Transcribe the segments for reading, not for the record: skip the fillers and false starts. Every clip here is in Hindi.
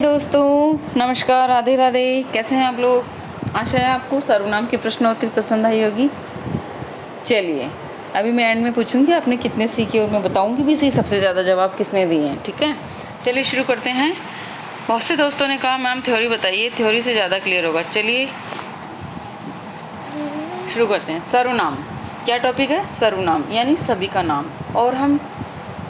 दोस्तों नमस्कार, राधे राधे। कैसे हैं आप लोग? आशा है आपको सर्वनाम की प्रश्नोत्तरी पसंद आई होगी। चलिए, अभी मैं एंड में पूछूंगी आपने कितने सीखे और मैं बताऊंगी भी सही सबसे ज़्यादा जवाब किसने दिए हैं। ठीक है, चलिए शुरू करते हैं। बहुत से दोस्तों ने कहा मैम थ्योरी बताइए, थ्योरी से ज़्यादा क्लियर होगा। चलिए शुरू करते हैं। सर्वनाम क्या टॉपिक है? सर्वनाम यानी सभी का नाम। और हम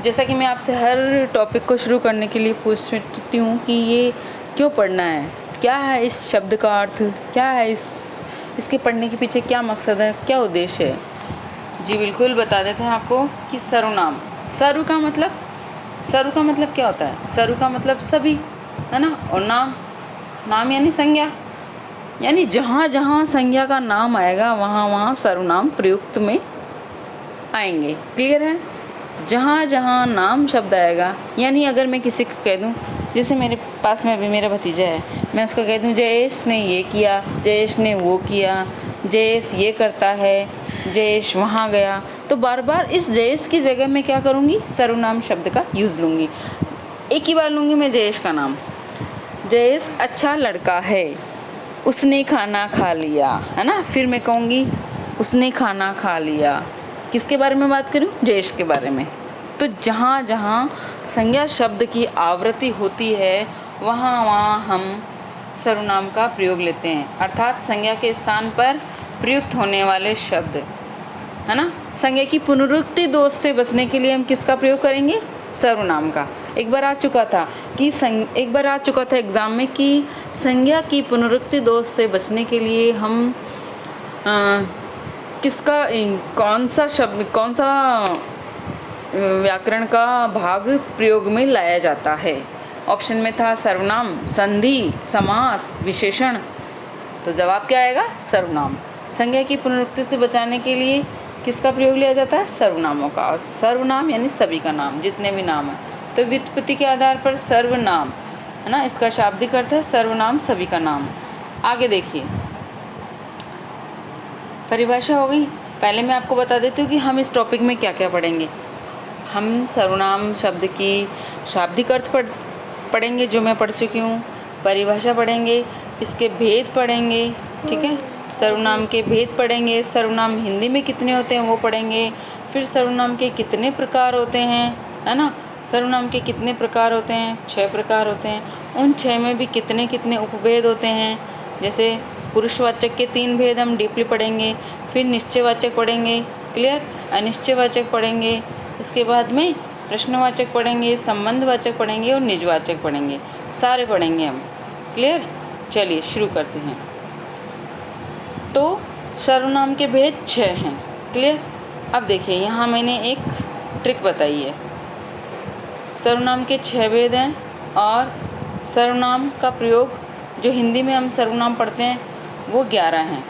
जैसा कि मैं आपसे हर टॉपिक को शुरू करने के लिए पूछती हूँ कि ये क्यों पढ़ना है, क्या है इस शब्द का अर्थ, क्या है इसके पढ़ने के पीछे क्या मकसद है, क्या उद्देश्य है। जी बिल्कुल बता देते हैं आपको कि सर्वनाम, सर्व का मतलब क्या होता है? सर्व का मतलब सभी, है ना। और नाम यानी संज्ञा, यानी जहाँ जहाँ संज्ञा का नाम आएगा वहाँ वहाँ सर्वनाम प्रयुक्त में आएंगे। क्लियर है? जहाँ जहाँ नाम शब्द आएगा, यानी अगर मैं किसी को कह दूँ, जैसे मेरे पास में अभी मेरा भतीजा है, मैं उसको कह दूँ जयेश ने ये किया, जयेश ने वो किया, जयेश ये करता है, जयेश वहाँ गया, तो बार बार इस जयेश की जगह मैं क्या करूँगी? सर्वनाम शब्द का यूज़ लूँगी। एक ही बार लूँगी मैं जयेश का नाम। जयेश अच्छा लड़का है, उसने खाना खा लिया, है ना। फिर मैं कहूँगी उसने खाना खा लिया। किसके बारे में बात करूं? जयेश के बारे में। तो जहाँ जहाँ संज्ञा शब्द की आवृत्ति होती है वहाँ वहाँ हम सर्वनाम का प्रयोग लेते हैं, अर्थात संज्ञा के स्थान पर प्रयुक्त होने वाले शब्द, है ना। संज्ञा की पुनरुक्ति दोष से बचने के लिए हम किसका प्रयोग करेंगे? सर्वनाम का। एक बार आ चुका था एग्ज़ाम में कि संज्ञा की पुनरुक्ति दोष से बचने के लिए हम कौन सा व्याकरण का भाग प्रयोग में लाया जाता है। ऑप्शन में था सर्वनाम, संधि, समास, विशेषण। तो जवाब क्या आएगा? सर्वनाम। संज्ञा की पुनरुक्ति से बचाने के लिए किसका प्रयोग लिया जाता है? सर्वनामों का। और सर्वनाम यानी सभी का नाम, जितने भी नाम है। तो व्युत्पत्ति के आधार पर सर्वनाम, है ना, इसका शाब्दिक अर्थ है सर्वनाम, सभी का नाम। आगे देखिए, परिभाषा हो गई। पहले मैं आपको बता देती हूँ कि हम इस टॉपिक में क्या क्या पढ़ेंगे। हम सर्वनाम शब्द की शाब्दिक अर्थ पढ़ेंगे, जो मैं पढ़ चुकी हूँ। परिभाषा पढ़ेंगे, इसके भेद पढ़ेंगे, ठीक है। सर्वनाम के भेद पढ़ेंगे, सर्वनाम हिंदी में कितने होते हैं वो पढ़ेंगे। फिर सर्वनाम के कितने प्रकार होते हैं, है ना। सर्वनाम के कितने प्रकार होते हैं? 6 प्रकार होते हैं। उन 6 में भी कितने कितने उपभेद होते हैं। जैसे पुरुषवाचक के 3 भेद हम डीपली पढ़ेंगे। फिर निश्चयवाचक पढ़ेंगे, क्लियर। अनिश्चयवाचक पढ़ेंगे, इसके बाद में प्रश्नवाचक पढ़ेंगे, संबंधवाचक पढ़ेंगे और निजवाचक पढ़ेंगे। सारे पढ़ेंगे हम, क्लियर। चलिए शुरू करते हैं। तो सर्वनाम के भेद 6 हैं, क्लियर। अब देखिए, यहाँ मैंने एक ट्रिक बताई है। सर्वनाम के 6 भेद हैं और सर्वनाम का प्रयोग जो हिंदी में हम सर्वनाम पढ़ते हैं वो 11 हैं।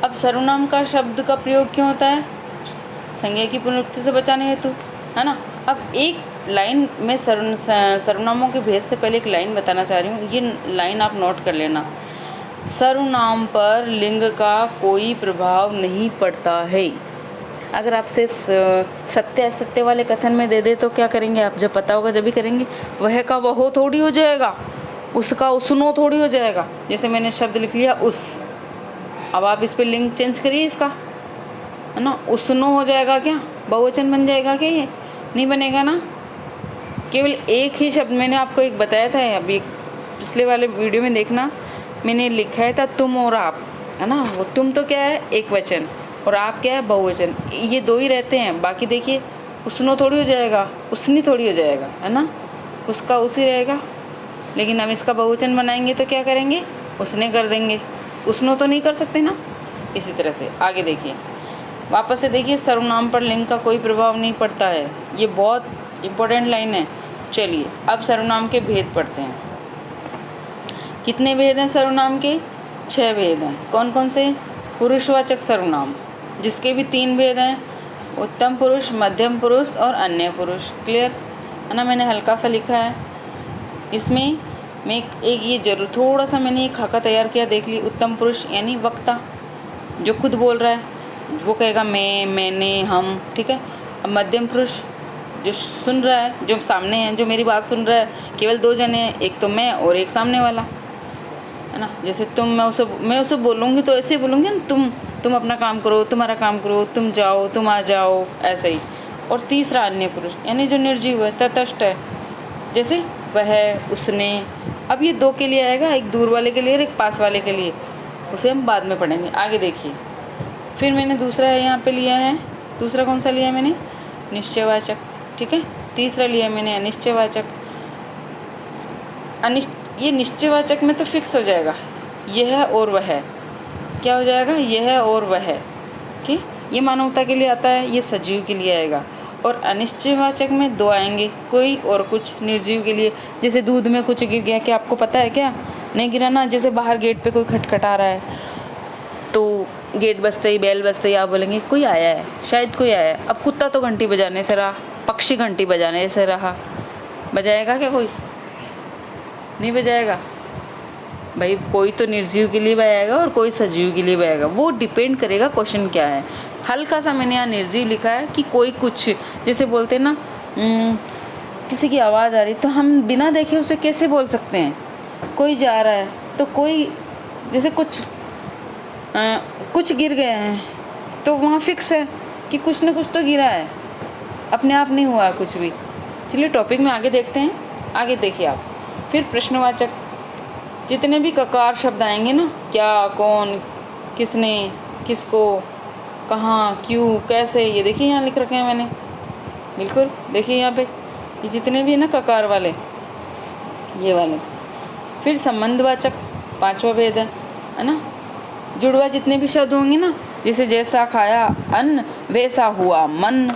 अब सर्वनाम का शब्द का प्रयोग क्यों होता है? संज्ञा की पुनरुक्ति से बचाने हेतु, है ना। अब एक लाइन में सर्वनामों के भेद से पहले एक लाइन बताना चाह रही हूँ, ये लाइन आप नोट कर लेना। सर्वनाम पर लिंग का कोई प्रभाव नहीं पड़ता है। अगर आपसे सत्य असत्य वाले कथन में दे दे तो क्या करेंगे आप? जब पता होगा जब भी करेंगे। वह का वह थोड़ी हो जाएगा, उसका उसनो थोड़ी हो जाएगा। जैसे मैंने शब्द लिख लिया उस, अब आप इस पर लिंग चेंज करिए इसका, है ना। उसनो हो जाएगा क्या? बहुवचन बन जाएगा क्या? ये नहीं बनेगा ना। केवल एक ही शब्द मैंने आपको एक बताया था, अभी पिछले वाले वीडियो में देखना, मैंने लिखा था तुम और आप, है ना। वो तुम तो क्या है? एक वचन, और आप क्या है? बहुवचन। ये 2 ही रहते हैं। बाकी देखिए, उसनो थोड़ी हो जाएगा, उसनी थोड़ी हो जाएगा, है ना। उसका उसी रहेगा। लेकिन हम इसका बहुवचन बनाएंगे तो क्या करेंगे? उसने कर देंगे। उसनो तो नहीं कर सकते ना। इसी तरह से आगे देखिए, वापस से देखिए, सर्वनाम पर लिंग का कोई प्रभाव नहीं पड़ता है। ये बहुत इम्पोर्टेंट लाइन है। चलिए अब सर्वनाम के भेद पढ़ते हैं। कितने भेद हैं सर्वनाम के? 6 भेद हैं। कौन कौन से? पुरुषवाचक सर्वनाम, जिसके भी 3 भेद हैं, उत्तम पुरुष, मध्यम पुरुष और अन्य पुरुष, क्लियर, है ना। मैंने हल्का सा लिखा है इसमें। मैं एक ये जरूर थोड़ा सा मैंने एक खाका तैयार किया, देख ली। उत्तम पुरुष यानी वक्ता, जो खुद बोल रहा है, वो कहेगा मैं, मैंने, हम, ठीक है। अब मध्यम पुरुष जो सुन रहा है, जो सामने है, जो मेरी बात सुन रहा है, केवल 2 जने हैं, एक तो मैं और एक सामने वाला, है ना। जैसे मैं उसे बोलूँगी तो ऐसे बोलूँगी ना, तुम अपना काम करो, तुम्हारा काम करो, तुम जाओ, तुम आ जाओ, ऐसे ही। और तीसरा अन्य पुरुष, यानी जो निर्जीव है, तटस्थ है, जैसे वह, उसने। अब ये 2 के लिए आएगा, एक दूर वाले के लिए और एक पास वाले के लिए, उसे हम बाद में पढ़ेंगे। आगे देखिए, फिर मैंने दूसरा यहाँ पे लिया है, दूसरा कौन सा लिया है मैंने, निश्चयवाचक, ठीक है। तीसरा लिया मैंने अनिश्चयवाचक। ये निश्चयवाचक में तो फिक्स हो जाएगा, यह और वह, क्या हो जाएगा, यह और वह, ठीक। ये मानवता के लिए आता है, ये सजीव के लिए आएगा। और अनिश्चयवाचक में 2 आएंगे, कोई और कुछ, निर्जीव के लिए। जैसे दूध में कुछ गिर गया, क्या आपको पता है क्या, नहीं गिरा ना। जैसे बाहर गेट पे कोई खटखटा रहा है, तो गेट बजते ही, बेल बजते ही आप बोलेंगे कोई आया है, शायद कोई आया है। अब कुत्ता तो घंटी बजाने से रहा, पक्षी घंटी बजाने से रहा, बजाएगा क्या कोई, नहीं बजाएगा भाई। कोई तो निर्जीव के लिए बजाएगा और कोई सजीव के लिए बजाएगा, वो डिपेंड करेगा क्वेश्चन क्या है। हल्का सा मैंने यहाँ निर्जीव लिखा है कि कोई कुछ, जैसे बोलते हैं ना, किसी की आवाज़ आ रही, तो हम बिना देखे उसे कैसे बोल सकते हैं। कोई जा रहा है तो कोई, जैसे कुछ गिर गए हैं, तो वहाँ फिक्स है कि कुछ ना कुछ तो गिरा है, अपने आप नहीं हुआ कुछ भी। चलिए टॉपिक में आगे देखते हैं। आगे देखिए आप, फिर प्रश्नवाचक, जितने भी ककार शब्द आएंगे ना, क्या, कौन, किसने, किसको, कहाँ, क्यों, कैसे, ये देखिए यहाँ लिख रखे हैं मैंने, बिल्कुल देखिए यहाँ पे, ये जितने भी है ना ककार वाले, ये वाले। फिर संबंधवाचक, 5वां भेद है ना। जुड़वा जितने भी शब्द होंगे ना, जैसे जैसा खाया अन्न वैसा हुआ मन,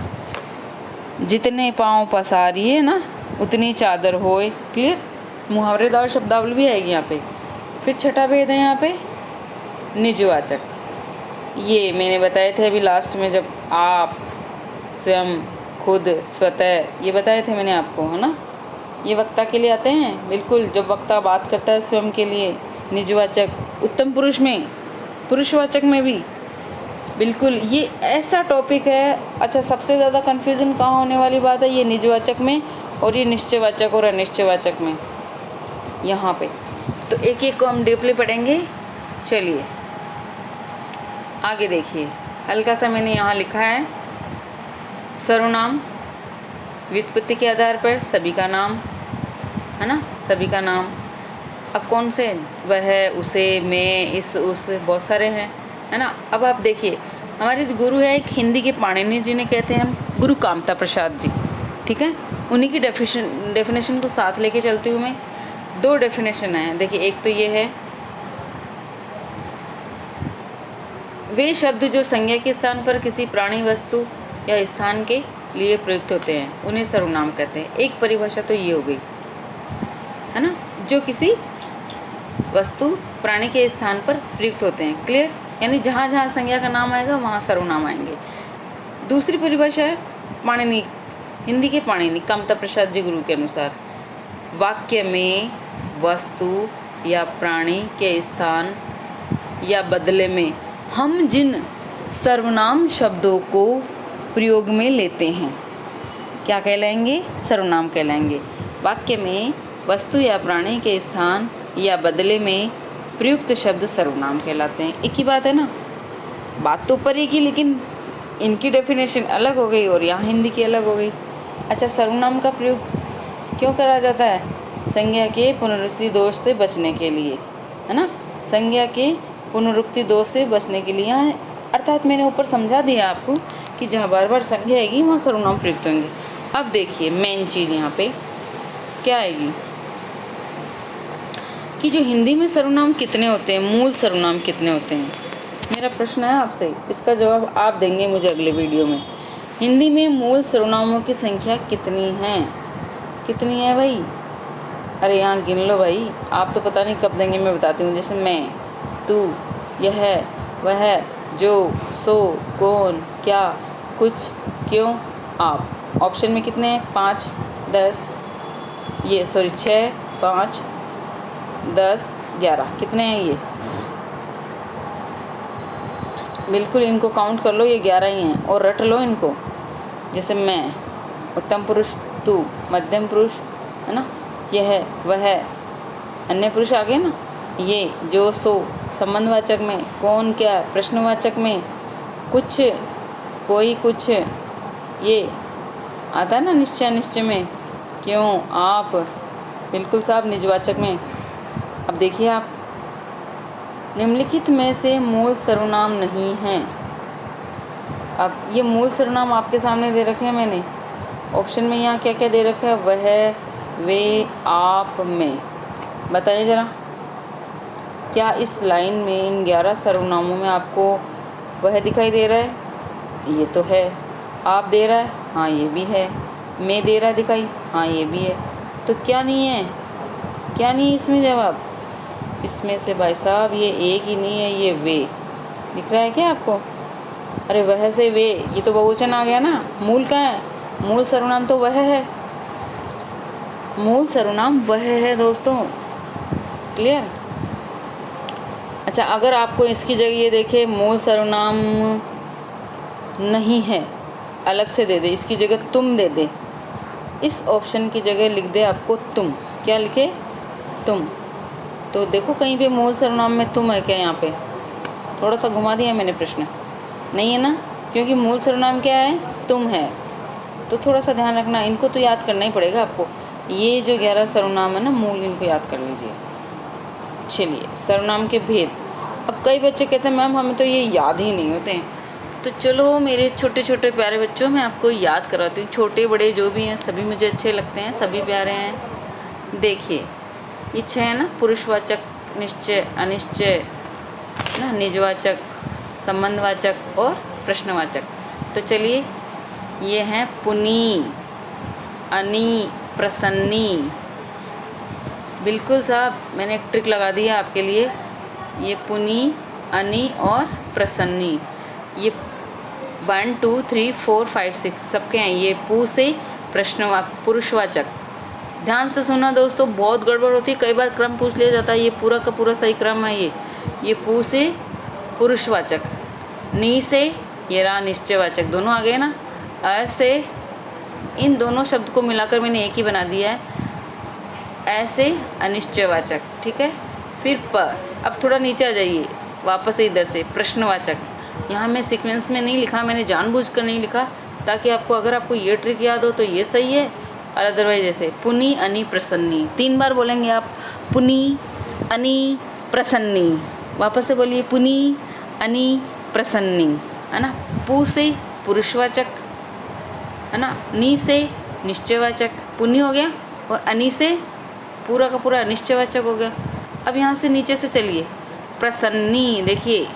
जितने पाँव पसारिए ना उतनी चादर होए, क्लियर। मुहावरेदार शब्दावली भी आएगी यहाँ पे। फिर 6ठा भेद है यहाँ पे निजवाचक, ये मैंने बताए थे अभी लास्ट में, जब आप, स्वयं, खुद, स्वतः, ये बताए थे मैंने आपको, है ना। ये वक्ता के लिए आते हैं, बिल्कुल। जब वक्ता बात करता है स्वयं के लिए, निजवाचक। उत्तम पुरुष में, पुरुषवाचक में भी, बिल्कुल। ये ऐसा टॉपिक है। अच्छा, सबसे ज़्यादा कन्फ्यूज़न कहाँ होने वाली बात है, ये निजवाचक में और ये निश्चयवाचक और अनिश्चयवाचक में, यहाँ पे। तो एक एक को हम डीपली पढ़ेंगे। चलिए आगे देखिए, हल्का सा मैंने यहाँ लिखा है, सर्वनाम व्युत्पत्ति के आधार पर सभी का नाम, है ना, सभी का नाम। अब कौन से, वह, उसे, मैं, इस, उस, बहुत सारे हैं, है ना। अब आप देखिए, हमारे जो गुरु है, एक हिंदी के पाणिनि जी ने कहते हैं हम, गुरु कामता प्रसाद जी, ठीक है। उन्हीं की डेफिनेशन को साथ लेके चलती हूँ मैं। 2 डेफिनेशन है, देखिए। एक तो ये है, वे शब्द जो संज्ञा के स्थान पर किसी प्राणी, वस्तु या स्थान के लिए प्रयुक्त होते हैं, उन्हें सर्वनाम कहते हैं। एक परिभाषा तो ये हो गई, है ना, जो किसी वस्तु, प्राणी के स्थान पर प्रयुक्त होते हैं, क्लियर। यानी जहाँ जहाँ संज्ञा का नाम आएगा वहाँ सर्वनाम आएंगे। दूसरी परिभाषा है पाणिनि, हिंदी के पाणिनि कामता प्रसाद जी गुरु के अनुसार, वाक्य में वस्तु या प्राणी के स्थान या बदले में हम जिन सर्वनाम शब्दों को प्रयोग में लेते हैं, क्या कहलाएंगे, सर्वनाम कहलाएंगे। वाक्य में वस्तु या प्राणी के स्थान या बदले में प्रयुक्त शब्द सर्वनाम कहलाते हैं। एक ही बात है ना, बात तो ऊपर एक ही, लेकिन इनकी डेफिनेशन अलग हो गई और यहाँ हिंदी की अलग हो गई। अच्छा, सर्वनाम का प्रयोग क्यों करा जाता है, संज्ञा के पुनरुक्ति दोष से बचने के लिए, है ना, संज्ञा के पुनरुक्ति दोष से बचने के लिए। यहाँ अर्थात मैंने ऊपर समझा दिया आपको कि जहाँ बार बार संज्ञा आएगी वहाँ सर्वनाम प्रयुक्त होंगे। अब देखिए मेन चीज़ यहाँ पे क्या आएगी कि जो हिंदी में सर्वनाम कितने होते हैं, मूल सर्वनाम कितने होते हैं। मेरा प्रश्न है आपसे, इसका जवाब आप देंगे मुझे अगले वीडियो में। हिंदी में मूल सर्वनामों की संख्या कितनी है, कितनी है भाई? अरे यहाँ गिन लो भाई, आप तो पता नहीं कब देंगे, मैं बताती हूँ। जैसे मैं, तू, यह, वह, जो, सो, कौन, क्या, कुछ, क्यों, आप। ऑप्शन में कितने हैं, 5, 10, 6, 5, 10, 11, कितने हैं ये? बिल्कुल इनको काउंट कर लो, ये 11 ही हैं और रट लो इनको। जैसे मैं, उत्तम पुरुष तू, मध्यम पुरुष है ना, यह वह, अन्य पुरुष आ गए ना, ये जो सो, संबंधवाचक में कौन क्या, प्रश्नवाचक में कुछ कोई कुछ, ये आता है ना निश्चय निश्चय में, क्यों आप, बिल्कुल साहब निजवाचक में। अब देखिए आप, निम्नलिखित में से मूल सर्वनाम नहीं हैं। अब ये मूल सर्वनाम आपके सामने दे रखे हैं मैंने, ऑप्शन में यहाँ क्या क्या दे रखा है, वह, वे, आप, में। बताइए ज़रा, क्या इस लाइन में इन 11 सर्वनामों में आपको वह दिखाई दे रहा है? ये तो है। आप दे रहा है, हाँ ये भी है। मैं दे रहा है दिखाई, हाँ ये भी है। तो क्या नहीं है, क्या नहीं है इसमें जवाब? इसमें से भाई साहब ये एक ही नहीं है, ये वे दिख रहा है क्या आपको? अरे वह से वे, ये तो बहुवचन आ गया ना। मूल कहाँ है? मूल सर्वनाम तो वह है, मूल सर्वनाम वह है दोस्तों। क्लियर? अच्छा, अगर आपको इसकी जगह ये देखे मूल सर्वनाम नहीं है, अलग से दे दे, इसकी जगह तुम दे दे, इस ऑप्शन की जगह लिख दे आपको तुम, क्या लिखे? तुम। तो देखो कहीं पे मूल सर्वनाम में तुम है क्या? यहाँ पे थोड़ा सा घुमा दिया मैंने प्रश्न, नहीं है ना, क्योंकि मूल सर्वनाम क्या है? तुम है। तो थोड़ा सा ध्यान रखना, इनको तो याद करना ही पड़ेगा आपको। ये जो 11 सर्वनाम है ना मूल, इनको याद कर लीजिए। चलिए, सर्वनाम के भेद। अब कई बच्चे कहते हैं मैम हमें तो ये याद ही नहीं होते हैं। तो चलो मेरे छोटे छोटे प्यारे बच्चों, मैं आपको याद कराती हूँ। छोटे बड़े जो भी हैं सभी मुझे अच्छे लगते हैं, सभी प्यारे हैं। देखिए ये 6 है ना, पुरुषवाचक, निश्चय, अनिश्चय ना, निजवाचक, संबंधवाचक और प्रश्नवाचक। तो चलिए, ये हैं पुनी, अनी, प्रसन्नी। बिल्कुल साहब, मैंने एक ट्रिक लगा दी है आपके लिए। ये पुनी, अनी और प्रसन्नी, ये 1 2 3 4 5 6 सबके हैं। ये पू से पुरुषवाचक। ध्यान से सुना दोस्तों, बहुत गड़बड़ होती है, कई बार क्रम पूछ लिया जाता है। ये पूरा का पूरा सही क्रम है। ये पू से पुरुषवाचक, नी से ये रहा निश्चयवाचक, दोनों आ गए ना। अ से, इन दोनों शब्द को मिलाकर मैंने एक ही बना दिया है, ऐसे अनिश्चयवाचक। ठीक है, फिर प। अब थोड़ा नीचे आ जाइए, वापस इधर से प्रश्नवाचक। यहाँ मैं सीक्वेंस में नहीं लिखा, मैंने जानबूझकर नहीं लिखा, ताकि आपको, अगर आपको ये ट्रिक याद हो तो ये सही है, और अदरवाइज जैसे पुनी, अनी, प्रसन्नी। 3 बार बोलेंगे आप, पुनी, अनी, प्रसन्नी। वापस से बोलिए, पुनी, अनी, प्रसन्नी, है ना। पू से पुरुषवाचक, है ना, नी से निश्चयवाचक, पुनी हो गया, और अनी से पूरा का पूरा निश्चयवाचक हो गया। अब यहाँ से नीचे से चलिए, प्रसन्नी। देखिए,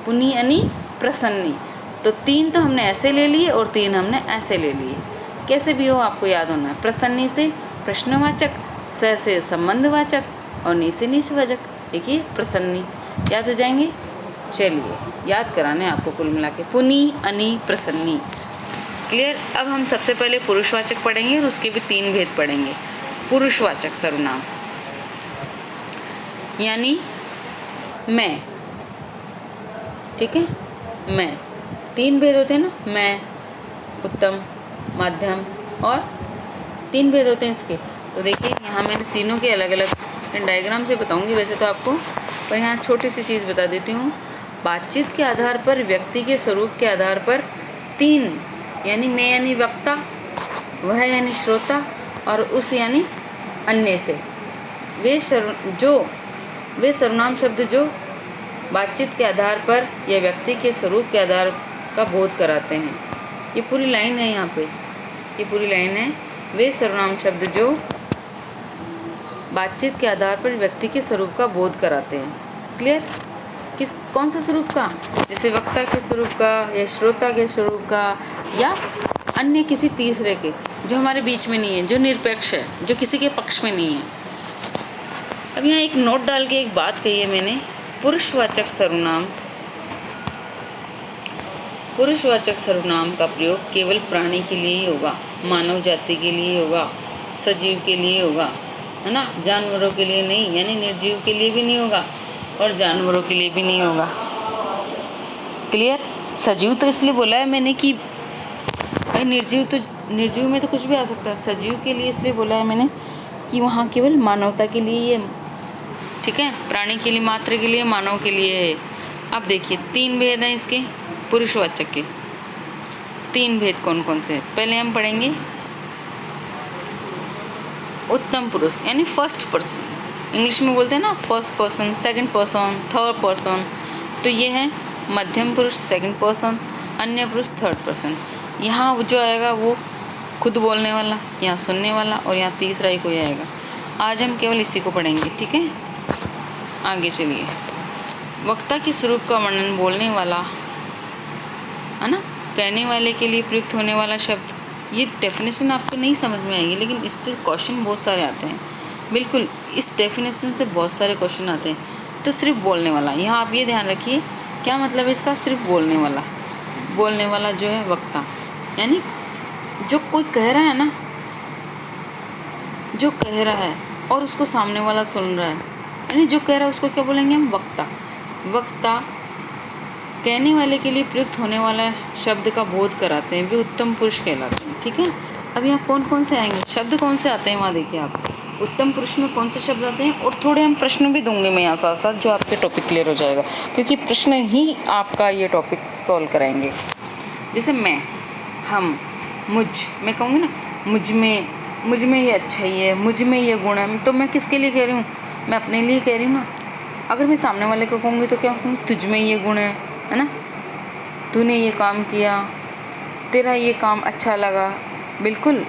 पुनी, अनी, प्रसन्नी। तो 3 तो हमने ऐसे ले लिए और 3 हमने ऐसे ले लिए। कैसे भी हो आपको याद होना है। प्रसन्नी से प्रश्नवाचक, स से संबंधवाचक और नी से निश्चयवाचक। देखिए प्रसन्नी, याद हो जाएंगे। चलिए, याद कराने आपको कुल मिला के, पुनी, अनी, प्रसन्नी। क्लियर? अब हम सबसे पहले पुरुषवाचक पढ़ेंगे और उसके भी 3 भेद पढ़ेंगे। पुरुषवाचक सर्वनाम यानी मैं। ठीक है, मैं। 3 भेद होते हैं ना, मैं, उत्तम, मध्यम और 3 भेद होते हैं इसके। तो देखिए यहाँ मैंने तीनों के अलग अलग डायग्राम से बताऊंगी वैसे तो आपको, पर यहाँ छोटी सी चीज़ बता देती हूँ। बातचीत के आधार पर, व्यक्ति के स्वरूप के आधार पर 3, यानी मैं यानी वक्ता, वह यानी श्रोता और उस यानी अन्य से, वे सर्वनाम शब्द जो बातचीत के आधार पर या व्यक्ति के स्वरूप के आधार का बोध कराते हैं। ये पूरी लाइन है, यहाँ पे ये पूरी लाइन है। वे सर्वनाम शब्द जो बातचीत के आधार पर व्यक्ति के स्वरूप का बोध कराते हैं। क्लियर? कौन सा स्वरूप का? जैसे वक्ता के स्वरूप का, या श्रोता के स्वरूप का, या अन्य किसी तीसरे के, जो हमारे बीच में नहीं है, जो निरपेक्ष है, जो किसी के पक्ष में नहीं है। अब यहाँ एक नोट डाल के एक बात कही है मैंने, पुरुषवाचक सर्वनाम का प्रयोग केवल प्राणी के लिए ही होगा, मानव जाति के लिए होगा, सजीव के लिए होगा, है ना, जानवरों के लिए नहीं, यानी निर्जीव के लिए भी नहीं होगा और जानवरों के लिए भी नहीं होगा। क्लियर? सजीव तो इसलिए बोला है मैंने कि भाई निर्जीव तो निर्जीव में तो कुछ भी आ सकता है। सजीव के लिए इसलिए बोला है मैंने कि वहाँ केवल मानवता के लिए ये, ठीक है, प्राणी के लिए, मात्र के लिए, मानव के लिए है। अब देखिए 3 भेद हैं इसके पुरुषवाचक के। 3 भेद कौन कौन से हैं? पहले हम पढ़ेंगे उत्तम पुरुष यानी फर्स्ट पर्सन, इंग्लिश में बोलते हैं ना first person, second person, third person. तो ये है मध्यम पुरुष सेकंड पर्सन, अन्य पुरुष थर्ड पर्सन। यहाँ जो आएगा वो खुद बोलने वाला, यहाँ सुनने वाला, और यहाँ तीसरा ही कोई आएगा। आज हम केवल इसी को पढ़ेंगे, ठीक है। आगे चलिए। वक्ता के स्वरूप का वर्णन बोलने वाला, है ना, कहने वाले के लिए प्रयुक्त होने वाला शब्द। ये डेफिनेशन आपको नहीं समझ में आएगी, लेकिन इससे क्वेश्चन बहुत सारे आते हैं। बिल्कुल इस डेफिनेशन से बहुत सारे क्वेश्चन आते हैं। तो सिर्फ बोलने वाला, यहाँ आप ये ध्यान रखिए क्या मतलब है इसका, सिर्फ बोलने वाला। बोलने वाला जो है वक्ता, यानी जो कोई कह रहा है ना, जो कह रहा है और उसको सामने वाला सुन रहा है, यानी जो कह रहा है उसको क्या बोलेंगे हम, वक्ता। वक्ता कहने वाले के लिए प्रयुक्त होने वाला शब्द का बोध कराते हैं, वे उत्तम पुरुष कहलाते हैं, ठीक है। अब यहाँ कौन कौन से आएंगे, शब्द कौन से आते हैं वहाँ देखिए आप, उत्तम पुरुष में कौन से शब्द आते हैं। और थोड़े हम प्रश्न भी दूंगे मैं यहाँ साथ साथ, जो आपके टॉपिक क्लियर हो जाएगा, क्योंकि प्रश्न ही आपका ये टॉपिक सॉल्व कराएंगे। जैसे मैं, हम, मुझ, मैं कहूँगी ना मुझ में ये अच्छाई है, मुझ में ये गुण है, तो मैं किसके लिए कह रही हूँ, मैं अपने लिए कह रही हूँ ना। अगर मैं सामने वाले को कहूँगी तो क्या कहूँ, तुझ में ये गुण है ना, तूने ये काम किया, तेरा ये काम अच्छा लगा, बिल्कुल।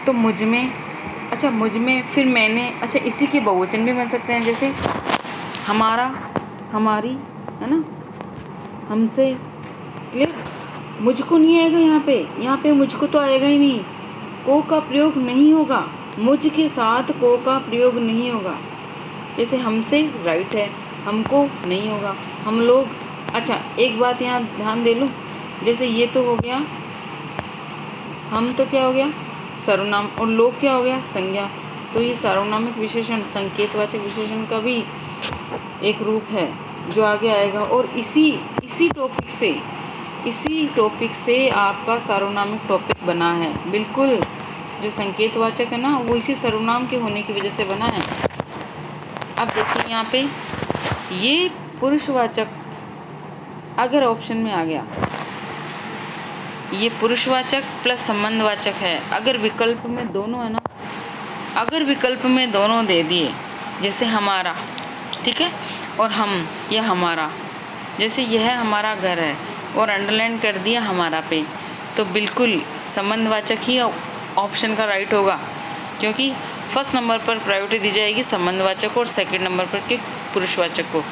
तो मुझ में, अच्छा मुझ में, फिर मैंने, अच्छा इसी के बहुवचन भी बन सकते हैं, जैसे हमारा, हमारी, है ना, हमसे, क्लियर। मुझको नहीं आएगा यहाँ पे मुझको तो आएगा ही नहीं, को का प्रयोग नहीं होगा, मुझ के साथ को का प्रयोग नहीं होगा। जैसे हमसे राइट है, हमको नहीं होगा, हम लोग। अच्छा एक बात यहाँ ध्यान दे लूँ, जैसे ये तो हो गया, हम तो क्या हो गया सर्वनाम, और लोग क्या हो गया संज्ञा। तो ये सार्वनामिक विशेषण संकेतवाचक विशेषण का भी एक रूप है जो आगे आएगा। और इसी टॉपिक से आपका सार्वनामिक टॉपिक बना है, बिल्कुल। जो संकेतवाचक है ना वो इसी सर्वनाम के होने की वजह से बना है। अब देखिए यहाँ पे ये पुरुषवाचक अगर ऑप्शन में आ गया, ये पुरुषवाचक प्लस संबंधवाचक है। अगर विकल्प में दोनों है ना, अगर विकल्प में दोनों दे दिए, जैसे हमारा, ठीक है, और हम, यह हमारा, जैसे यह हमारा घर है और अंडरलाइन कर दिया हमारा पे, तो बिल्कुल संबंधवाचक ही ऑप्शन का राइट होगा, क्योंकि फर्स्ट नंबर पर प्रायोरिटी दी जाएगी संबंधवाचक और सेकंड नंबर पर के पुरुषवाचक को।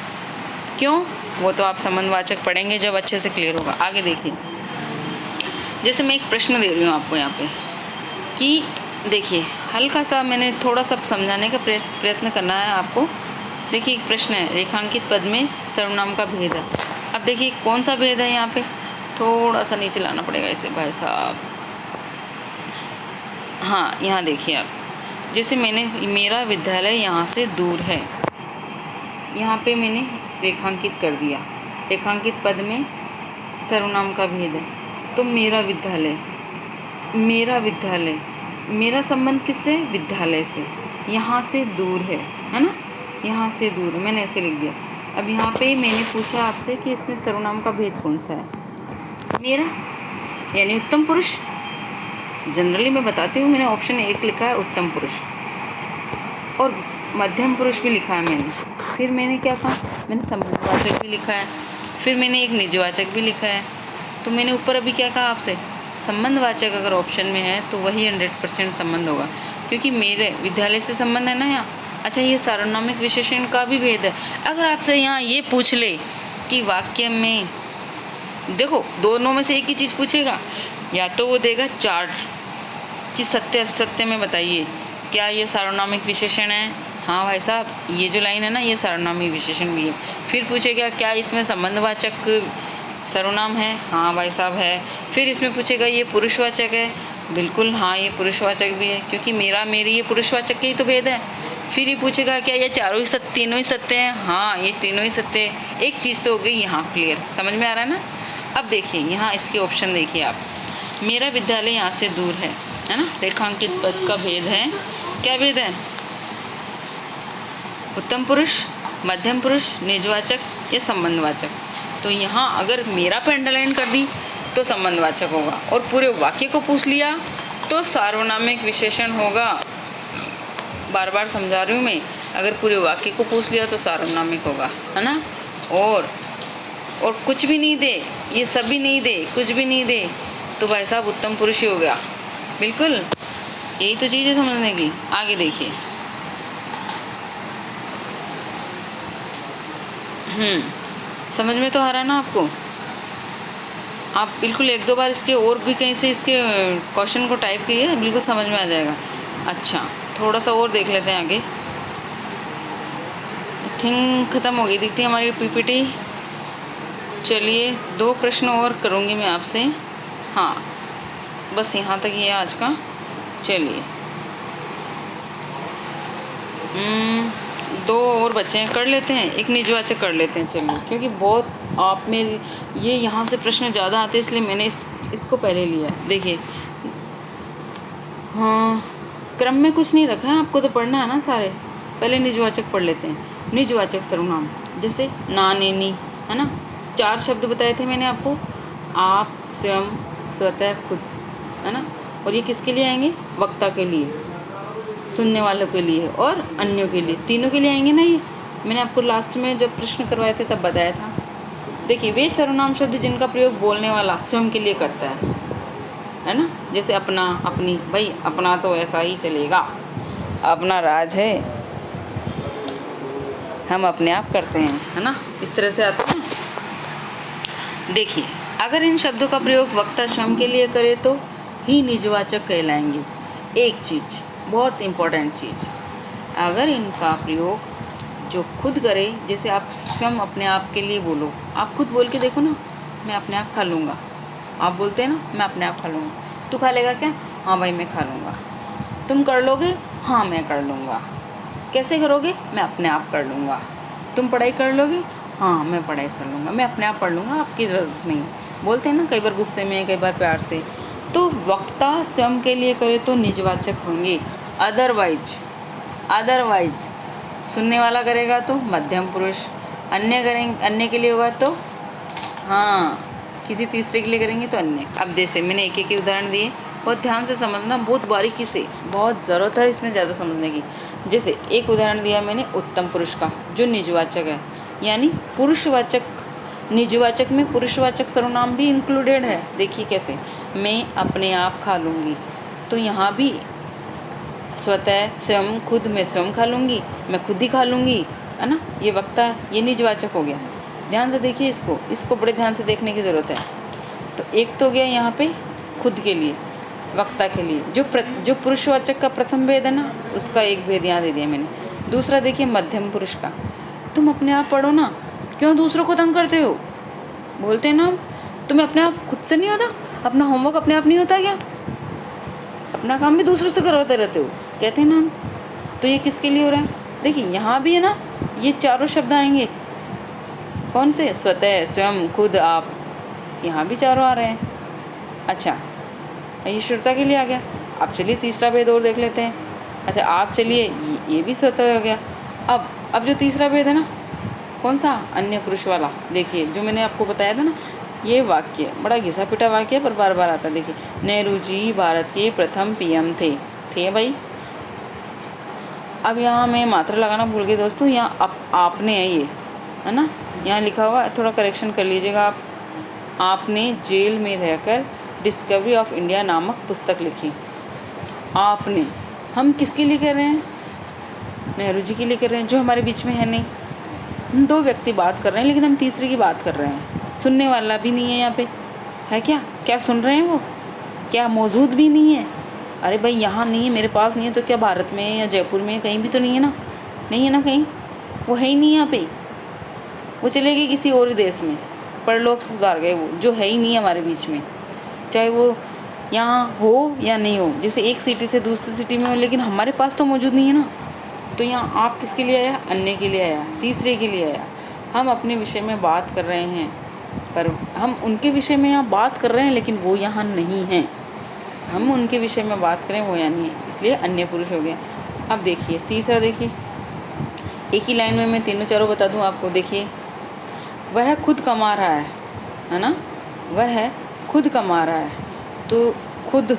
क्यों, वो तो आप संबंधवाचक पढ़ेंगे जब अच्छे से क्लियर होगा। आगे देखिए, जैसे मैं एक प्रश्न दे रही हूँ आपको यहाँ पे कि देखिए, हल्का सा मैंने थोड़ा सा समझाने का प्रयत्न करना है आपको। देखिए एक प्रश्न है, रेखांकित पद में सर्वनाम का भेद है। अब देखिए कौन सा भेद है, यहाँ पे थोड़ा सा नीचे लाना पड़ेगा इसे भाई साहब। हाँ यहाँ देखिए आप, जैसे मैंने, मेरा विद्यालय यहाँ से दूर है, यहाँ पे मैंने रेखांकित कर दिया, रेखांकित पद में सर्वनाम का भेद है। तो मेरा विद्यालय, मेरा संबंध किससे, विद्यालय से, यहाँ से दूर है ना, यहाँ से दूर है, मैंने ऐसे लिख दिया। अब यहाँ पे मैंने पूछा आपसे कि इसमें सर्वनाम का भेद कौन सा है, मेरा यानी उत्तम पुरुष। जनरली मैं बताती हूँ, मैंने ऑप्शन 1 लिखा है उत्तम पुरुष, और मध्यम पुरुष भी लिखा है मैंने। फिर मैंने क्या कहा, मैंने संबंधवाचक भी लिखा है, फिर मैंने एक निजवाचक भी लिखा है। तो मैंने ऊपर अभी क्या कहा आपसे, संबंधवाचक अगर ऑप्शन में है तो वही 100% संबंध होगा, क्योंकि मेरे विद्यालय से संबंध है ना यहाँ। अच्छा ये सार्वनामिक विशेषण का भी भेद है। अगर आपसे यहाँ ये पूछ ले कि वाक्य में, देखो दोनों में से एक ही चीज़ पूछेगा, या तो वो देगा 4 कि सत्य असत्य में बताइए क्या ये सार्वनामिक विशेषण है, हाँ भाई साहब ये जो लाइन है ना ये सार्वनामिक विशेषण भी है। फिर पूछेगा क्या इसमें संबंधवाचक सर्वनाम है, हाँ भाई साहब है। फिर इसमें पूछेगा ये पुरुषवाचक है, बिल्कुल हाँ ये पुरुषवाचक भी है, क्योंकि मेरा मेरी ये पुरुषवाचक के ही तो भेद है। फिर ये पूछेगा क्या ये तीनों ही सत्य हैं, हाँ ये तीनों ही सत्य है। एक चीज़ तो हो गई यहाँ क्लियर, समझ में आ रहा है ना। अब देखिए यहाँ इसके ऑप्शन देखिए आप, मेरा विद्यालय यहाँ से दूर है ना। रेखांकित पद का भेद है, क्या भेद है? उत्तम पुरुष, मध्यम पुरुष, निजवाचक या संबंधवाचक। तो यहाँ अगर मेरा पे अंडरलाइन कर दी तो संबंधवाचक होगा, और पूरे वाक्य को पूछ लिया तो सार्वनामिक विशेषण होगा। बार बार समझा रही हूँ मैं, अगर पूरे वाक्य को पूछ लिया तो सार्वनामिक होगा, है ना। और कुछ भी नहीं दे, ये सब भी नहीं दे, कुछ भी नहीं दे, तो भाई साहब उत्तम पुरुष ही हो गया। बिल्कुल यही तो चीज़ है समझने की। आगे देखिए, समझ में तो आ रहा ना आपको? आप बिल्कुल एक दो बार इसके और भी कहीं से इसके क्वेश्चन को टाइप करिए, बिल्कुल समझ में आ जाएगा। अच्छा, थोड़ा सा और देख लेते हैं आगे। आई थिंक ख़त्म हो गई दिखती है हमारी पीपीटी। चलिए 2 प्रश्न और करूँगी मैं आपसे। हाँ, बस यहाँ तक ही है आज का। चलिए 2 और बच्चे हैं, कर लेते हैं। एक निजवाचक कर लेते हैं चलिए, क्योंकि बहुत आप में ये यहाँ से प्रश्न ज़्यादा आते हैं, इसलिए मैंने इसको पहले लिया। देखिए, हाँ, क्रम में कुछ नहीं रखा है, आपको तो पढ़ना है ना सारे। पहले निजवाचक पढ़ लेते हैं। निजवाचक सर्वनाम जैसे ना, नैनी, है ना। 4 शब्द बताए थे मैंने आपको, आप, स्वयं, स्वतः, खुद, है ना। और ये किसके लिए आएंगे? वक्ता के लिए, सुनने वालों के लिए और अन्यों के लिए, तीनों के लिए आएंगे ना। ये मैंने आपको लास्ट में जब प्रश्न करवाए थे तब बताया था। देखिए, वे सर्वनाम शब्द जिनका प्रयोग बोलने वाला स्वयं के लिए करता है ना। जैसे अपना, अपनी। भाई अपना तो ऐसा ही चलेगा, अपना राज है, हम अपने आप करते हैं, है ना, इस तरह से आता है। देखिए, अगर इन शब्दों का प्रयोग वक्ता स्वयं के लिए करे तो ही निजवाचक कहलाएंगे। एक चीज़, बहुत इम्पोर्टेंट चीज़, अगर इनका प्रयोग जो खुद करे, जैसे आप स्वयं अपने आप के लिए बोलो, आप खुद बोल के देखो ना, मैं अपने आप खा लूँगा। आप बोलते हैं ना, मैं अपने आप खा लूँगा। तू खा लेगा क्या? हाँ भाई मैं खा लूँगा। तुम कर लोगे? हाँ मैं कर लूँगा। कैसे करोगे? मैं अपने आप कर लूँगा। तुम पढ़ाई कर लोगे? हाँ मैं पढ़ाई कर लूँगा, मैं अपने आप पढ़ लूँगा, आपकी ज़रूरत नहीं। बोलते हैं ना, कई बार गुस्से में, कई बार प्यार से। तो वक्ता स्वयं के लिए करे तो निजवाचक होंगे। अदरवाइज सुनने वाला करेगा तो मध्यम पुरुष, अन्य के लिए होगा तो, हाँ, किसी तीसरे के लिए करेंगे तो अन्य। अब जैसे मैंने एक एक उदाहरण दिए, बहुत ध्यान से समझना, बहुत बारीकी से, बहुत ज़रूरत है इसमें ज़्यादा समझने की। जैसे एक उदाहरण दिया मैंने उत्तम पुरुष का, जो निजवाचक है, यानी पुरुषवाचक। निजवाचक में पुरुषवाचक सर्वनाम भी इंक्लूडेड है। देखिए कैसे, मैं अपने आप खा लूँगी, तो यहाँ भी स्वतः, स्वयं, खुद, मैं स्वयं खा लूँगी, मैं खुद ही खा लूँगी, है ना। ये वक्ता है, ये निजवाचक हो गया। ध्यान से देखिए इसको बड़े ध्यान से देखने की ज़रूरत है। तो एक तो हो गया यहाँ पे खुद के लिए, वक्ता के लिए। जो पुरुषवाचक का प्रथम भेद है ना, उसका एक भेद यहाँ दे दिया मैंने। दूसरा देखिए मध्यम पुरुष का, तुम अपने आप पढ़ो ना, क्यों दूसरों को तंग करते हो? बोलते हैं ना, तुम्हें अपने आप खुद से नहीं होता? अपना होमवर्क अपने आप नहीं होता क्या? अपना काम भी दूसरों से करवाते रहते हो, कहते हैं ना हम। तो ये किसके लिए हो रहा है? देखिए यहाँ भी है ना, ये चारों शब्द आएंगे। कौन से? स्वतः, स्वयं, खुद, आप, यहाँ भी चारों आ रहे हैं। अच्छा, ये श्रुता के लिए आ गया। अब चलिए तीसरा भेद और देख लेते हैं। अच्छा, आप चलिए, ये भी स्वतः हो गया। अब जो तीसरा भेद है ना, कौन सा? अन्य पुरुष वाला। देखिए जो मैंने आपको बताया था ना, ये वाक्य बड़ा घिसा पिटा वाक्य है, पर बार बार आता है। देखिए, नेहरू जी भारत के प्रथम पीएम थे भाई। अब यहाँ मैं मात्रा लगाना भूल गई दोस्तों, यहाँ आपने है ये, है ना, यहाँ लिखा हुआ, थोड़ा करेक्शन कर लीजिएगा आप। आपने जेल में रहकर डिस्कवरी ऑफ इंडिया नामक पुस्तक लिखी। आपने, हम किसके लिए कर रहे हैं? नेहरू जी के लिए कर रहे हैं, जो हमारे बीच में है नहीं। हम 2 व्यक्ति बात कर रहे हैं, लेकिन हम तीसरे की बात कर रहे हैं। सुनने वाला भी नहीं है यहाँ पे, है क्या? क्या सुन रहे हैं वो? क्या मौजूद भी नहीं है? अरे भाई यहाँ नहीं है, मेरे पास नहीं है, तो क्या भारत में या जयपुर में कहीं भी तो नहीं है ना? नहीं है ना कहीं, वो है ही नहीं यहाँ पे। वो चले गए किसी और ही देश में, परलोक से सुधार गए, वो जो है ही नहीं हमारे बीच में, चाहे वो यहाँ हो या नहीं हो। जैसे एक सिटी से दूसरी सिटी में हो, लेकिन हमारे पास तो मौजूद नहीं है ना। तो यहाँ आप किसके लिए आया? अन्य के लिए आया, तीसरे के लिए आया। हम अपने विषय में बात कर रहे हैं, पर हम उनके विषय में यहाँ बात कर रहे हैं, लेकिन वो यहाँ नहीं हैं। हम उनके विषय में बात करें, वो यहाँ नहीं है, इसलिए अन्य पुरुष हो गया। अब देखिए तीसरा, देखिए एक ही लाइन में मैं तीनों चारों बता दूँ आपको। देखिए, वह खुद कमा रहा है ना, वह खुद कमा रहा है, तो खुद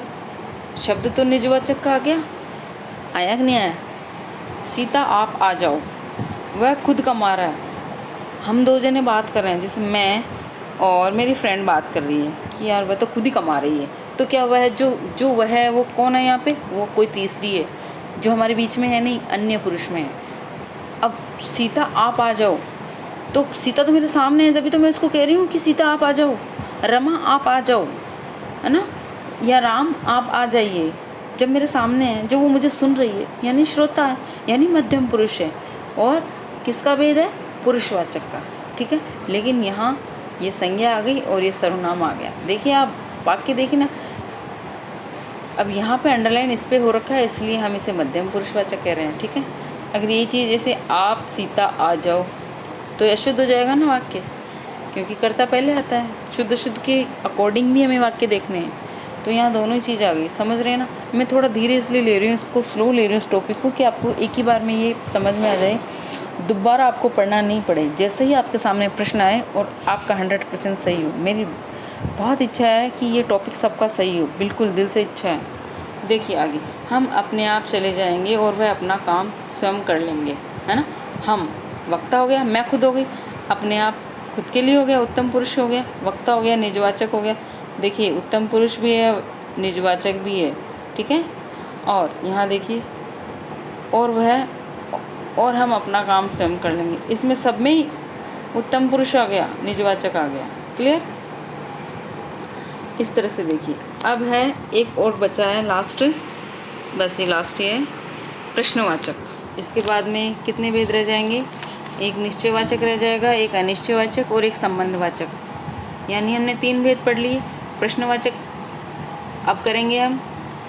शब्द तो निजवाचक का आ गया, आया कि नहीं आया? सीता आप आ जाओ, वह खुद कमा रहा है। हम दो जने बात कर रहे हैं, जैसे मैं और मेरी फ्रेंड बात कर रही है कि यार वह तो खुद ही कमा रही है, तो क्या वह जो वह है वो कौन है यहाँ पे? वो कोई तीसरी है जो हमारे बीच में है नहीं, अन्य पुरुष में है। अब सीता आप आ जाओ, तो सीता तो मेरे सामने है, तभी तो मैं उसको कह रही हूँ कि सीता आप आ जाओ, रमा आप आ जाओ, है ना, या राम आप आ जाइए, जब मेरे सामने है, जब वो मुझे सुन रही है, यानी श्रोता है, यानी मध्यम पुरुष है। और किसका भेद है? पुरुषवाचक का, ठीक है। लेकिन यहाँ ये संज्ञा आ गई और ये सर्वनाम आ गया। देखिए आप वाक्य देखिए ना, अब यहाँ पे अंडरलाइन इस पे हो रखा है, इसलिए हम इसे मध्यम पुरुषवाचक कह रहे हैं, ठीक है। अगर ये चीज़ जैसे आप सीता आ जाओ, तो अशुद्ध हो जाएगा ना वाक्य, क्योंकि कर्ता पहले आता है। शुद्ध शुद्ध के अकॉर्डिंग भी हमें वाक्य देखने हैं, तो यहाँ दोनों ही चीज़ आ गई, समझ रहे हैं ना। मैं थोड़ा धीरे इसलिए ले रही हूँ, इसको स्लो ले रही हूँ इस टॉपिक को, कि आपको एक ही बार में ये समझ में आ जाए, दोबारा आपको पढ़ना नहीं पड़े। जैसे ही आपके सामने प्रश्न आए और आपका 100% सही हो, मेरी बहुत इच्छा है कि ये टॉपिक सबका सही हो, बिल्कुल दिल से इच्छा है। देखिए आगे, हम अपने आप चले जाएंगे और वह अपना काम स्वयं कर लेंगे, है ना। हम, वक्ता हो गया, मैं खुद हो गई, अपने आप खुद के लिए हो गया, उत्तम पुरुष हो गया, वक्ता हो गया, निजवाचक हो गया। देखिए उत्तम पुरुष भी है, निजवाचक भी है, ठीक है। और यहाँ देखिए, और हम अपना काम स्वयं कर लेंगे, इसमें सब में ही उत्तम पुरुष आ गया, निजवाचक आ गया। क्लियर? इस तरह से देखिए। अब है एक और बचा है लास्ट, बस ये लास्ट ही है, प्रश्नवाचक। इसके बाद में कितने भेद रह जाएंगे? एक निश्चयवाचक रह जाएगा, एक अनिश्चयवाचक और एक संबंधवाचक, यानी हमने 3 भेद पढ़ लिए। प्रश्नवाचक अब करेंगे हम,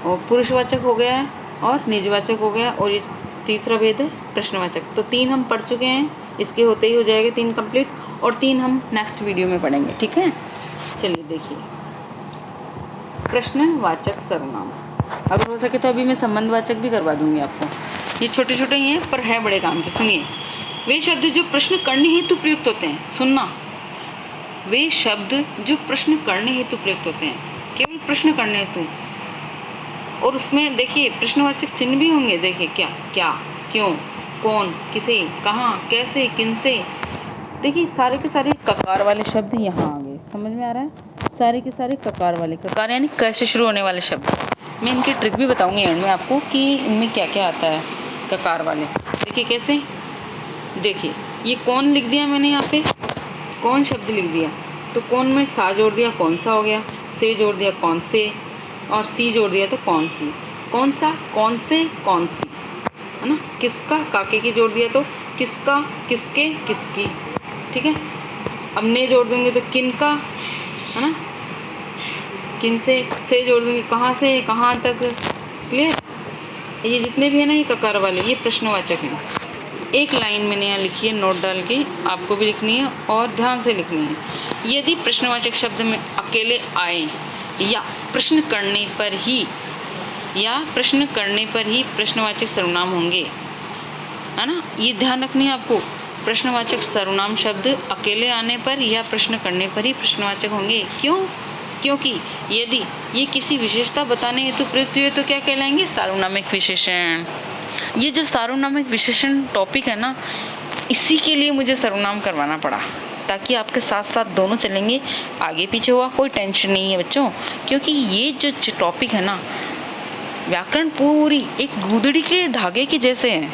और पुरुषवाचक हो गया है और निजवाचक हो गया, और ये तीसरा भेद है प्रश्नवाचक। तो 3 हम पढ़ चुके हैं, इसके होते ही हो जाएगा 3 कंप्लीट, और 3 हम नेक्स्ट वीडियो में पढ़ेंगे, ठीक है। चलिए देखिए, प्रश्नवाचक सर्वनाम। अगर हो सके तो अभी मैं संबंधवाचक भी करवा दूंगी आपको, ये छोटे छोटे ही हैं पर है बड़े काम के। सुनिए, वे शब्द जो प्रश्न करने हेतु प्रयुक्त होते हैं, सुनना, वे शब्द जो प्रश्न करने हेतु प्रयुक्त होते हैं, केवल प्रश्न करने हेतु। और उसमें देखिए प्रश्नवाचक चिन्ह भी होंगे, देखिए क्या क्या, क्यों, कौन, किसे, कहाँ, कैसे, किनसे। देखिए सारे के सारे ककार वाले शब्द यहाँ आ गए, समझ में आ रहा है? सारे के सारे ककार वाले, ककार यानी क से शुरू होने वाले शब्द। मैं इनकी ट्रिक भी बताऊंगी एंड में आपको कि इनमें क्या क्या आता है ककार वाले। देखिए कैसे, देखिए ये कौन लिख दिया मैंने यहाँ पे, कौन शब्द लिख दिया, तो कौन में सा जोड़ दिया, कौन सा हो गया, से जोड़ दिया, कौन से, और सी जोड़ दिया तो कौन सी, कौन सा, कौन से, कौन सी, है ना। किसका, काके की जोड़ दिया तो किसका, किसके, किसकी, ठीक है। अब ने जोड़ दूंगी तो किन का, है ना, किन से जोड़ दूंगी कहाँ से, कहाँ तक। क्लियर? ये जितने भी है ना ये ककार वाले, ये प्रश्नवाचक हैं। एक लाइन मैंने यहाँ लिखी है, नोट डाल के आपको भी लिखनी है और ध्यान से लिखनी है। यदि प्रश्नवाचक शब्द में अकेले आए या प्रश्न करने पर ही प्रश्नवाचक सर्वनाम होंगे, है ना, ये ध्यान रखनी है आपको। प्रश्नवाचक सर्वनाम शब्द अकेले आने पर या प्रश्न करने पर ही प्रश्नवाचक होंगे। क्यों? क्योंकि यदि ये किसी विशेषता बताने हेतु प्रयुक्त हुए तो क्या कहलाएंगे? सार्वनामिक विशेषण। ये जो सार्वनामिक विशेषण टॉपिक है ना, इसी के लिए मुझे सर्वनाम करवाना पड़ा, ताकि आपके साथ साथ दोनों चलेंगे, आगे पीछे हुआ कोई टेंशन नहीं है बच्चों। क्योंकि ये जो टॉपिक है ना, व्याकरण पूरी एक गुदड़ी के धागे की जैसे है।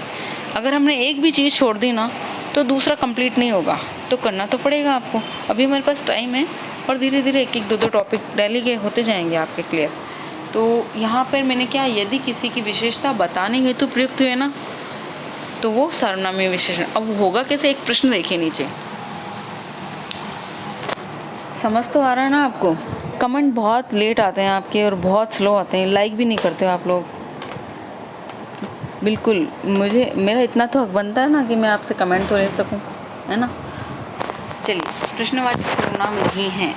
अगर हमने एक भी चीज़ छोड़ दी ना तो दूसरा कंप्लीट नहीं होगा, तो करना तो पड़ेगा आपको। अभी हमारे पास टाइम है और धीरे धीरे एक एक दो टॉपिक डेली के होते जाएंगे आपके क्लियर। तो यहाँ पर मैंने क्या, यदि किसी की विशेषता बताने हेतु प्रयुक्त हुए ना तो वो सार्वनामिक विशेषण। अब होगा कैसे, एक प्रश्न देखिए नीचे, समझ तो आ रहा है ना आपको? कमेंट बहुत लेट आते हैं आपके और बहुत स्लो आते हैं, लाइक भी नहीं करते हो आप लोग। बिल्कुल, मेरा इतना तो हक बनता है ना कि मैं आपसे कमेंट तो ले सकूं, है ना। चलिए प्रश्नवाचक सर्वनाम नहीं है।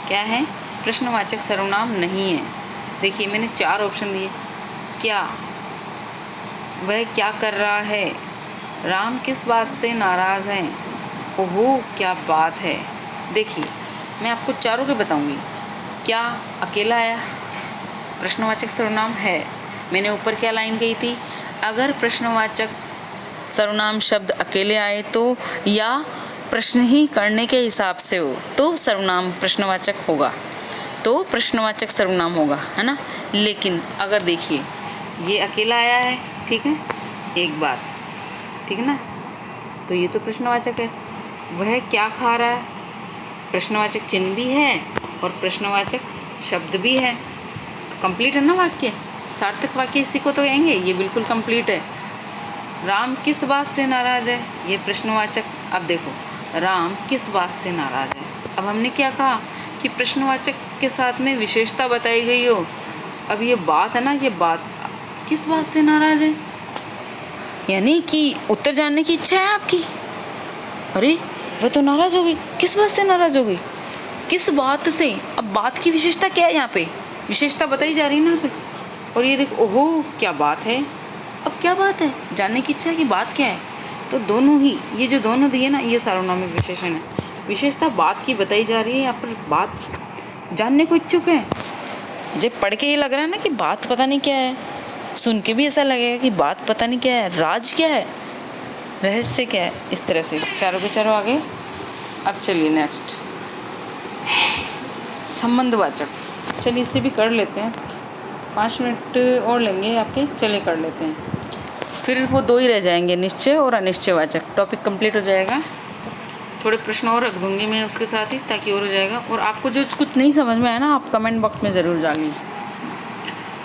क्या है? प्रश्नवाचक सर्वनाम नहीं है। देखिए मैंने 4 ऑप्शन दिए। क्या, वह क्या कर रहा है, राम किस बात से नाराज़ है, ओहो क्या बात है। देखिए मैं आपको चारों के बताऊंगी। क्या अकेला आया, प्रश्नवाचक सर्वनाम है। मैंने ऊपर क्या लाइन कही थी, अगर प्रश्नवाचक सर्वनाम शब्द अकेले आए तो या प्रश्न ही करने के हिसाब से हो तो सर्वनाम प्रश्नवाचक होगा, तो प्रश्नवाचक सर्वनाम होगा, है ना। लेकिन अगर देखिए ये अकेला आया है, ठीक है, एक बात, ठीक है ना, तो ये तो प्रश्नवाचक है। वह क्या खा रहा है, प्रश्नवाचक चिन्ह भी है और प्रश्नवाचक शब्द भी है, तो कंप्लीट है ना वाक्य। सार्थक वाक्य इसी को तो कहेंगे, ये बिल्कुल कंप्लीट है। राम किस बात से नाराज़ है, ये प्रश्नवाचक। अब देखो राम किस बात से नाराज़ है, अब हमने क्या कहा कि प्रश्नवाचक के साथ में विशेषता बताई गई हो। अब ये बात है ना, ये बात किस बात से नाराज़ है, यानी कि उत्तर जानने की इच्छा है आपकी। अरे वह तो नाराज़ हो गई, किस बात से नाराज़ हो गई, किस बात से। अब बात की विशेषता क्या है, यहाँ पे विशेषता बताई जा रही है ना यहाँ पे। और ये देखो ओहो क्या बात है, अब क्या बात है, जानने की इच्छा है कि बात क्या है। तो दोनों ही, ये जो दोनों दिए ना, ये सार्वनामिक विशेषण है। विशेषता बात की बताई जा रही है, यहाँ पर बात जानने को इच्छुक है। जब पढ़ के ये लग रहा है ना कि बात पता नहीं क्या है, सुन के भी ऐसा लगेगा कि बात पता नहीं क्या है, राज क्या है, रहस्य क्या है। इस तरह से चारों के चारों आगे। अब चलिए नेक्स्ट, संबंधवाचक। चलिए इसे भी कर लेते हैं, 5 मिनट और लेंगे आपके, चलिए कर लेते हैं। फिर वो 2 ही रह जाएंगे, निश्चय और अनिश्चयवाचक। टॉपिक कंप्लीट हो जाएगा। थोड़े प्रश्न और रख दूंगी मैं उसके साथ ही, ताकि और हो जाएगा। और आपको जो कुछ नहीं समझ में आया ना, आप कमेंट बॉक्स में ज़रूर डालिए।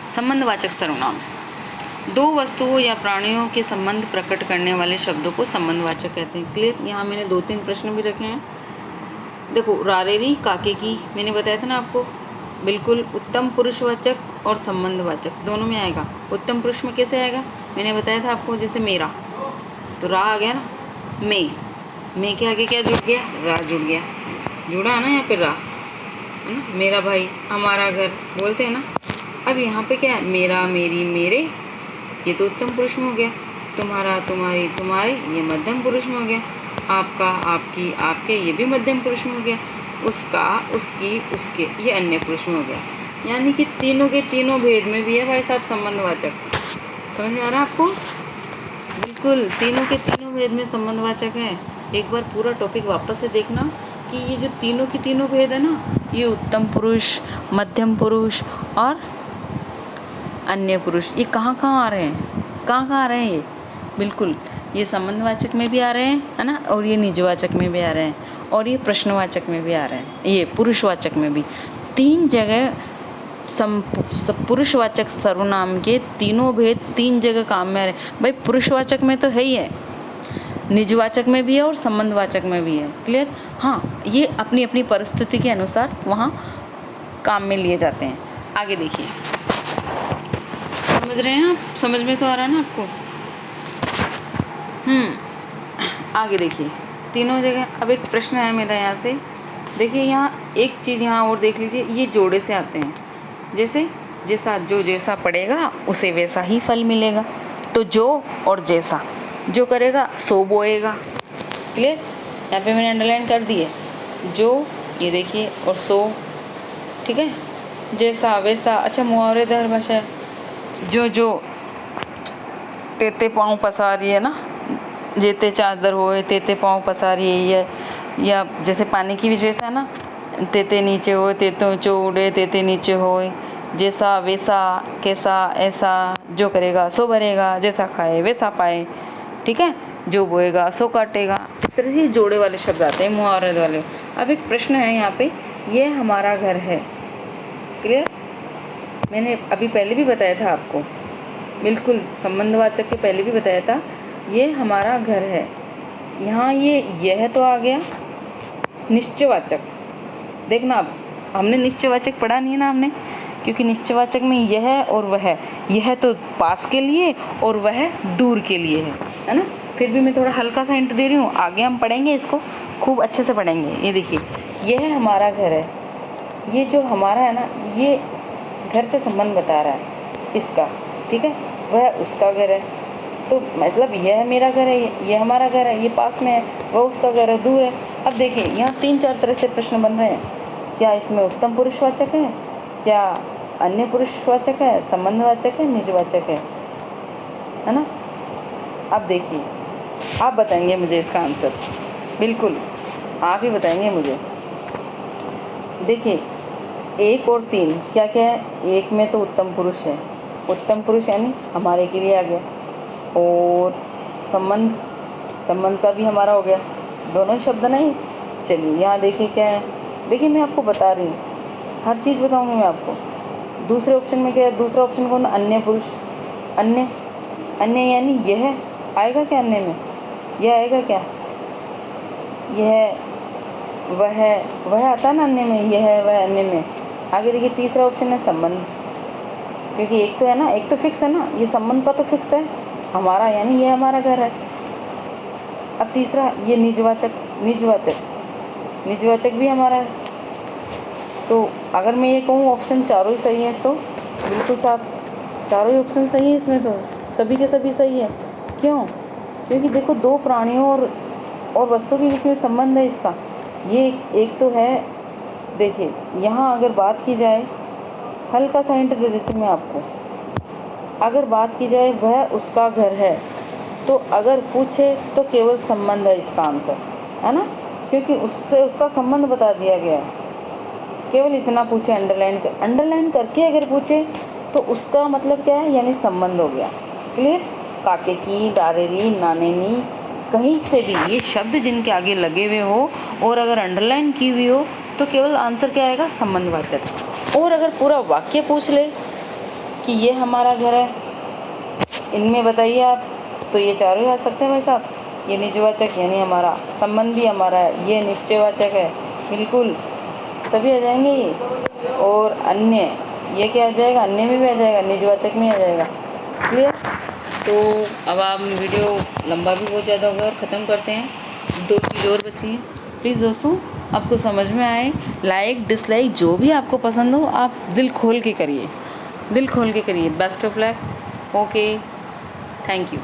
संबंधवाचक सर्वनाम, 2 वस्तुओं या प्राणियों के संबंध प्रकट करने वाले शब्दों को संबंधवाचक कहते हैं। क्लियर। यहाँ मैंने 2-3 प्रश्न भी रखे हैं। देखो रारेरी काके की, मैंने बताया था ना आपको, बिल्कुल उत्तम पुरुषवाचक और संबंधवाचक दोनों में आएगा। उत्तम पुरुष में कैसे आएगा, मैंने बताया था आपको, जैसे मेरा, तो रा आ गया ना, मैं के आगे क्या जुड़ गया, रा जुड़ गया, जुड़ा है ना यहाँ पे रा, है ना। मेरा भाई, हमारा घर बोलते हैं ना। अब यहाँ पे क्या है, मेरा, मेरी, मेरे, ये तो उत्तम पुरुष में हो गया। तुम्हारा, तुम्हारी, तुम्हारे, ये मध्यम पुरुष में हो गया। आपका, आपकी, आपके, ये भी मध्यम पुरुष में हो गया। उसका, उसकी, उसके, ये अन्य पुरुष में हो गया। यानी कि तीनों के तीनों भेद में भी है भाई साहब संबंधवाचक। समझ में आ रहा है आपको? बिल्कुल, तीनों के तीनों भेद में संबंधवाचक है। एक बार पूरा टॉपिक वापस से देखना कि ये जो तीनों के तीनों भेद है ना, ये उत्तम पुरुष, मध्यम पुरुष और अन्य पुरुष, ये कहाँ कहाँ आ रहे हैं, कहाँ आ रहे हैं ये। बिल्कुल, ये संबंधवाचक में भी आ रहे हैं, है ना, और ये निजवाचक में भी आ रहे हैं, और ये प्रश्नवाचक में भी आ रहे हैं, ये पुरुषवाचक में भी। 3 जगह पुरुषवाचक सर्वनाम के तीनों भेद 3 जगह काम में आ रहे हैं। भाई पुरुषवाचक में तो है ही है, निजवाचक में भी है और संबंधवाचक में भी है। क्लियर। हाँ, ये अपनी अपनी परिस्थिति के अनुसार वहाँ काम में लिए जाते हैं। आगे देखिए, समझ रहे हैं आप, समझ में तो आ रहा है ना आपको। आगे देखिए, तीनों जगह। अब एक प्रश्न है मेरा यहाँ से, देखिए यहाँ एक चीज़ यहाँ और देख लीजिए, ये जोड़े से आते हैं। जैसे जैसा, जो जैसा पढ़ेगा उसे वैसा ही फल मिलेगा। तो जो और जैसा, जो करेगा सो बोएगा। क्लियर। यहाँ पे मैंने अंडरलाइन कर दी है, जो, ये देखिए, और सो, ठीक है। जैसा वैसा, अच्छा मुहावरेदार भाषा है। जो तेते पाँव पसारी है ना, जेते चादर होए तेते पाँव पसारी है, या जैसे पानी की विशेषता है ना, तेते नीचे होए तेते ऊँचे उड़े तेते नीचे होए। जैसा वैसा, कैसा ऐसा, जो करेगा सो भरेगा, जैसा खाए वैसा पाए, ठीक है। जो बोएगा सो काटेगा। इस तरह से जोड़े वाले शब्द आते हैं, मुहावरे वाले। अब एक प्रश्न है यहाँ पे, ये हमारा घर है। क्लियर। मैंने अभी पहले भी बताया था आपको, बिल्कुल संबंधवाचक के पहले भी बताया था, ये हमारा घर है। यहाँ ये यह तो आ गया निश्चयवाचक। देखना, अब हमने निश्चयवाचक पढ़ा नहीं है ना हमने, क्योंकि निश्चयवाचक में यह और वह, यह तो पास के लिए और वह दूर के लिए है ना। फिर भी मैं थोड़ा हल्का सा हिंट दे रही हूँ, आगे हम पढ़ेंगे इसको, खूब अच्छे से पढ़ेंगे। ये देखिए, यह हमारा घर है। ये जो हमारा है ना, ये घर से संबंध बता रहा है इसका, ठीक है। वह उसका घर है, तो मतलब यह मेरा घर है, ये हमारा घर है, ये पास में है, वह उसका घर है, दूर है। अब देखिए यहाँ 3-4 तरह से प्रश्न बन रहे हैं। क्या इसमें उत्तम पुरुषवाचक है, क्या अन्य पुरुषवाचक है, संबंधवाचक है, निजवाचक है ना। अब देखिए, आप बताएंगे मुझे इसका आंसर, बिल्कुल आप ही बताएंगे मुझे। देखिए 1 और 3 क्या क्या है, एक में तो उत्तम पुरुष है, उत्तम पुरुष यानी हमारे के लिए आ गया, और संबंध का भी हमारा हो गया, दोनों ही शब्द नहीं। चलिए यहाँ देखिए क्या है, देखिए मैं आपको बता रही हूँ, हर चीज़ बताऊँगी मैं आपको। दूसरे ऑप्शन में क्या है, दूसरा ऑप्शन कौन, अन्य पुरुष। अन्य यानी यह आएगा क्या, अन्य में यह आएगा क्या, यह वह आता है ना अन्य में, यह वह अन्य में। आगे देखिए तीसरा ऑप्शन है संबंध, क्योंकि एक तो है ना, एक तो फिक्स है ना, ये संबंध का तो फिक्स है हमारा, यानी ये हमारा घर है। अब तीसरा ये निजवाचक भी हमारा है। तो अगर मैं ये कहूँ ऑप्शन चारों ही सही है, तो बिल्कुल साफ चारों ही ऑप्शन सही है इसमें, तो सभी के सभी सही है। क्यों, क्योंकि देखो दो प्राणियों और वस्तु के बीच में संबंध है इसका। ये एक तो है, देखिए यहाँ अगर बात की जाए, हल्का सा हिंट दे देती हूँ मैं आपको, अगर बात की जाए वह उसका घर है, तो अगर पूछे तो केवल संबंध है इसका आंसर, है ना, क्योंकि उससे उसका संबंध बता दिया गया है। केवल इतना पूछे, अंडरलाइन करके अगर पूछे तो उसका मतलब क्या है, यानी संबंध हो गया। क्लियर। काके की, डारेरी, नानेनी, कहीं से भी ये शब्द जिनके आगे लगे हुए हो और अगर अंडरलाइन की हुई हो तो केवल आंसर क्या आएगा, संबंधवाचक। और अगर पूरा वाक्य पूछ ले कि ये हमारा घर है, इनमें बताइए आप, तो ये चारों ही आ सकते हैं भाई साहब। ये निजवाचक यानी हमारा, संबंध भी हमारा है, ये निश्चयवाचक है, बिल्कुल सभी आ जाएंगे ये। और अन्य, ये क्या आ जाएगा, अन्य में भी आ जाएगा, निजवाचक में आ जाएगा। क्लियर। तो अब आप वीडियो लंबा भी बहुत ज़्यादा होगा और ख़त्म करते हैं। 2 चीज़ और बची हैं। प्लीज़ दोस्तों, आपको समझ में आए, लाइक डिसलाइक जो भी आपको पसंद हो, आप दिल खोल के करिए, दिल खोल के करिए। Best of luck. Okay, thank you.